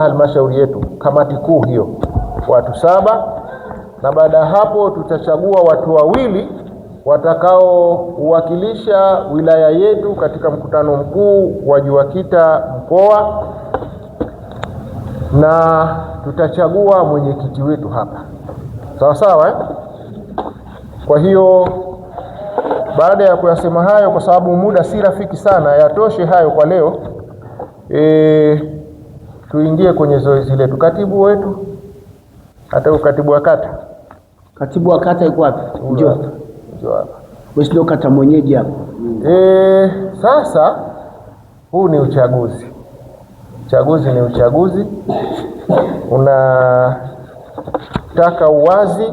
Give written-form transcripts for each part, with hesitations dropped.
halmashauri yetu, kamati kuu hiyo, watu 7, na baada ya hapo tutachagua watu 2 watakaowakilisha wilaya yetu katika mkutano mkuu wa JUAKITA mkoa, na tutachagua mwenyekiti wetu hapa. Sawa sawa eh? Kwa hiyo baada ya kuyasema hayo, kwa sababu muda si rafiki sana, yatoshe hayo kwa leo. Tuingie kwenye zoezi letu. Katibu wetu, hata ukatibu wa kata. Katibu wa kata yuko wapi? Njoo hapa. Wewe ndio kata mwenyeji hapo. Sasa huu ni uchaguzi. Uchaguzi ni uchaguzi. Unataka uwazi.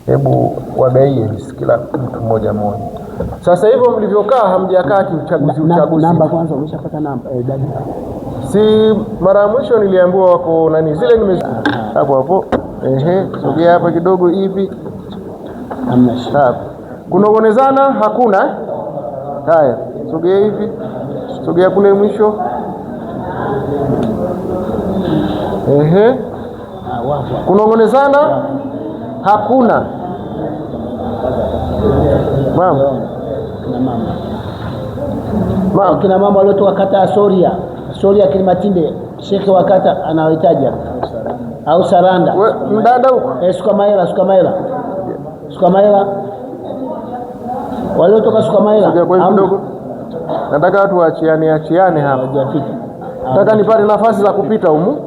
Hebu wagaie kila mtu mmoja. Sasa hivyo mlivyokaa hamjakaa kiuchaguzi uchaguzi. Namba kwanza umeshapata namba dada. Si mara ya mwisho niliambiwa wako nani zile hapo. Sogea hapa kidogo hivi. Hamna shida. Kunongonezana hakuna. Haya, sogea hivi. Sogea kule mwisho. Kunongonezana hakuna. Kina mama waliotoka kata ya Soria Kilimatinde, shekhe wa kata anawahitaji au Saranda. Mdada huko. Sukamaila. Waliotoka Sukamaila. Kidogo. Nataka watu achiane hapa. Nataka nipate nafasi za kupita humu.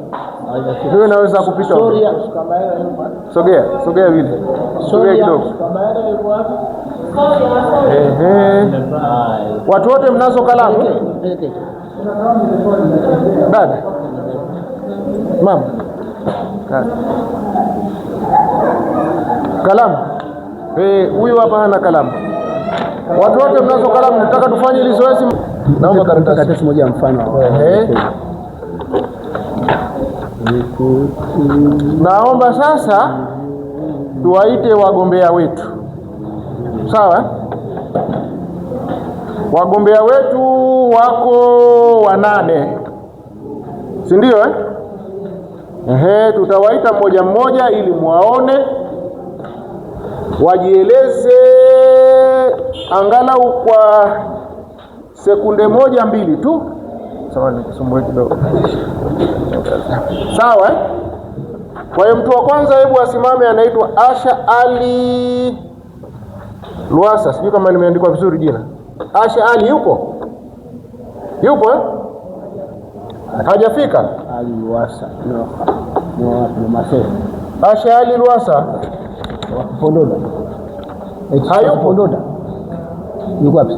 Wewe unaweza kupita humu. Sogea vile. Sogea kidogo. Watu wote mnazo kalamu? Dada. Mama. Kalamu. Huyu hapa hana kalamu. Watu wote mnazo kalamu, nataka tufanye hili zoezi. Naomba karatasi moja mfano. Naomba sasa tuwaite wagombea wetu. Sawa? Wagombea wetu wako 8. Si ndio tutawaita mmoja mmoja ili muwaone, wajieleze angalau kwa sekunde 1-2 tu. Sawa, nikusumbue kidogo. Sawa Kwa hiyo mtu wa kwanza hebu asimame, anaitwa Asha Ali Luasa. Sijui kama limeandikwa vizuri jina. Asha Ali yupo? Hajafika? Ali Luasa. No, Asha Ali Luasa. Pondoda. Hayupo. Pondoda. Yuko wapi?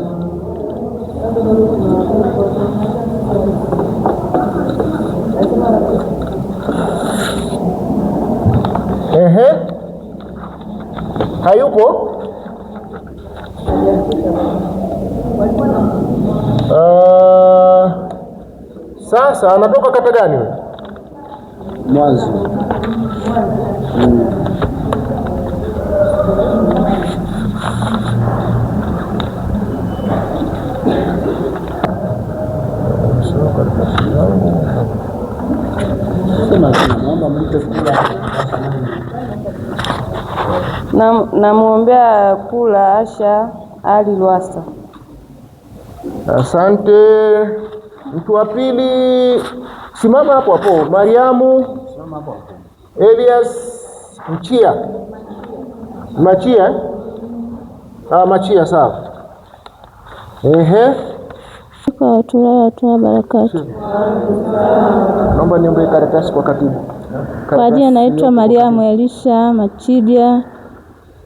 Hayupo? Sasa anatoka kata gani wewe? Mwanzo. Namuombea kula Asha Ali Luasa. Asante. Mtu wa pili simama hapo. Mariamu Elias Machia sawa. Watu barakatu. Naomba niombe karatasi kwa katibu. Kwa jina naitwa Mariamu Elisha Machibia.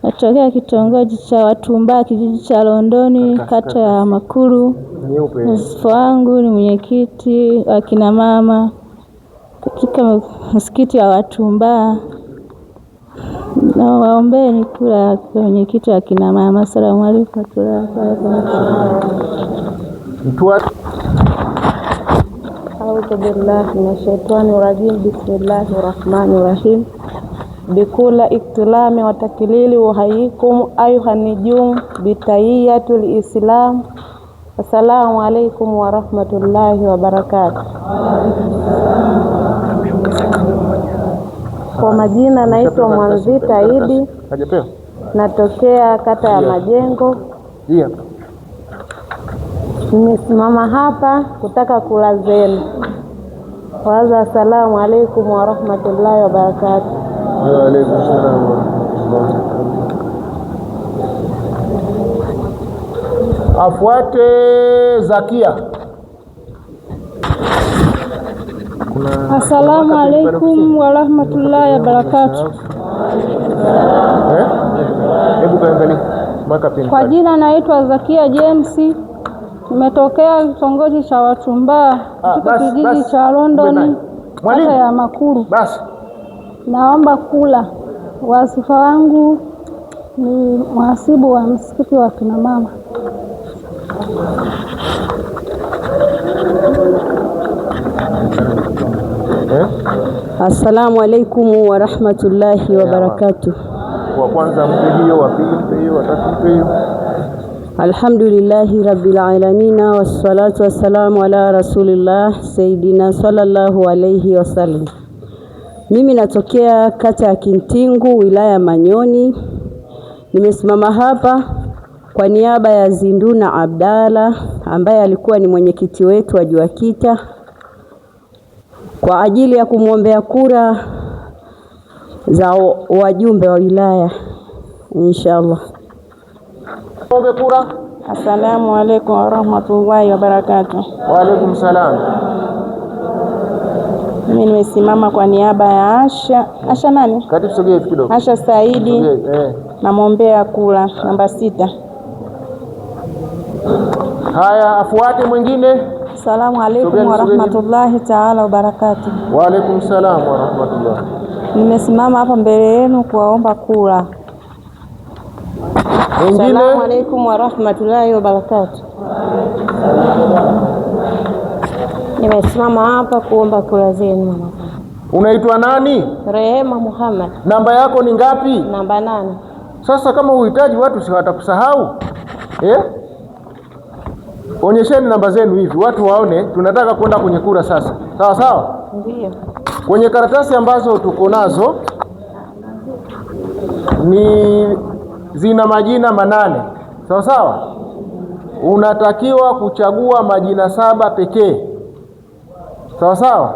Natokea kitongoji cha Watumba, kijiji cha Londoni, kata ya Makuru. Wasifu wangu ni mwenyekiti wa kina mama katika msikiti wa Watumba. Na waombeni kula mwenyekiti wa kina mama. Asalamu alaykum. A'udhu billahi minash shaitani rajim. Bismillahir rahmanir rahim. Bikula iktilami wa takilili uhayikum ayuhan nijum bitahiyatul islam. Assalamu alaikum wa rahmatullahi wa barakatuh. Kwa majina naitwa Mwanzita Idi. Natokea kata ya Majengo. Nimesimama hapa kutaka kula zenu. Kwanza assalamu alaikum wa rahmatullahi wa barakatuh. Wa alaikum salaam wa rahmatullahi. Afuate Zakia. Assalamu alaikum wa rahmatullahi wa barakatuh. Hebu kaangalia maka pin. Kwa jina naitwa Zakia James. Nimetokea kitongoji cha Watumbaa katika kijiji cha London, kata ya Makuru. Basi naomba kula. Wasifa wangu ni mhasibu wa msikiti wa kina mama. Assalamu alaikum wa rahmatullahi wa barakatuh. Wa kwanza mpe hiyo, wa pili mpe hiyo, wa tatu mpe hiyo. Alhamdulillahi rabbil alamin wassalatu wassalamu ala rasulillah sayidina sallallahu alayhi wasallam. Mimi natokea kata ya Kintingu, wilaya Manyoni. Nimesimama hapa kwa niaba ya Zinduna Abdalla ambaye alikuwa ni mwenyekiti wetu wa JUAKITA kwa ajili ya kumwombea kura za wajumbe wa wilaya inshallah. Ombe kura. Assalamu alaikum wa rahmatullahi wa barakatuh. Wa alaikum salam. Mimi nimesimama kwa niaba ya Asha nani? Kati tusogee kidogo. Asha Saidi. Namwombea kura namba 6. Haya, afuate mwingine. Assalamu alaikum wa rahmatullahi ta'ala wa barakatuh. Wa alaikum salam wa rahmatullah. Nimesimama hapa mbele yenu kuwaomba kura. Assalamu alaikum wa rahmatullahi wa barakatuh. Nimesimama hapa kuomba kura zenu. Unaitwa nani? Rehema Muhammad. Namba yako ni ngapi? Namba 8. Sasa kama uhitaji watu si watakusahau. Onyesheni namba zenu hivi watu waone tunataka kwenda kwenye kura sasa. Sawa sawa? Ndio. Kwenye karatasi ambazo tuko nazo zina majina 8. Sawa sawa? Unatakiwa kuchagua majina 7 pekee. Sawa sawa?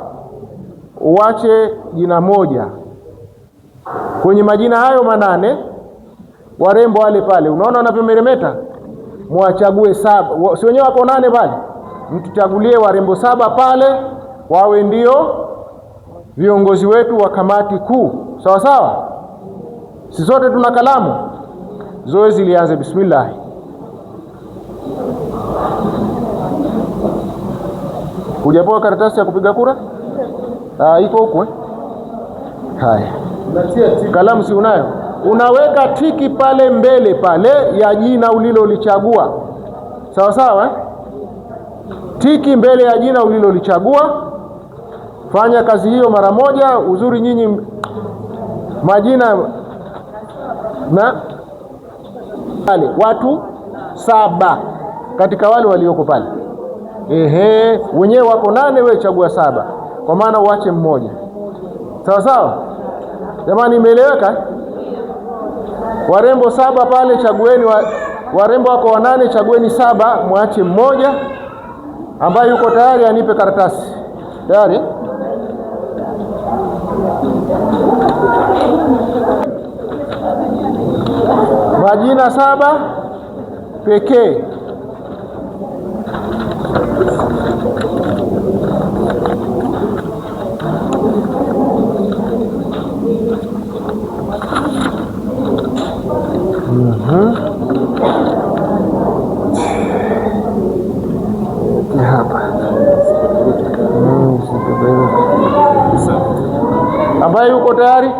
Uache jina moja. Kwenye majina hayo 8 warembo wale pale, unaona wanavyomeremeta? Muachague 7. Si wenyewe wako 8 pale? Mtuchagulie warembo 7 pale wawe ndio viongozi wetu wa kamati kuu. Sawa sawa? Si sote tuna kalamu? Zoezi lianze. Bismillah. Hujapewa karatasi ya kupiga kura? Iko huko. Haya. Kalamu si unayo? Unaweka tiki pale mbele pale ya jina ulilolichagua. Sawa sawa? Tiki mbele ya jina ulilolichagua. Fanya kazi hiyo mara moja. Uzuri nyinyi majina na watu 7 katika wale walioko pale. Wenyewe wako 8, wewe chagua 7. Kwa maana uache mmoja. Sawa sawa? Jamani, imeeleweka? Warembo 7 pale chagueni warembo wako 8, chagueni 7, muache mmoja ambaye yuko tayari anipe karatasi. Tayari? Majina 7 pekee. Hapa. Ambaye yuko tayari?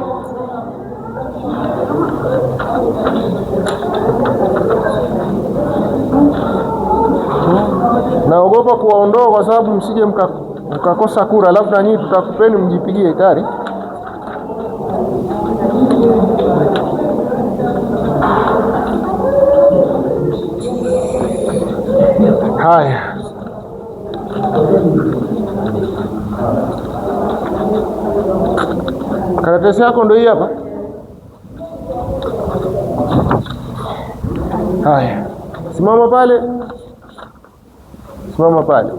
Naogopa kuwaondoa kwa sababu msije mkakosa kura, alafu na nyinyi tutakupeni mjipigie tayari. Haya, karatasi yako ndio hii hapa. Haya, simama pale, simama pale.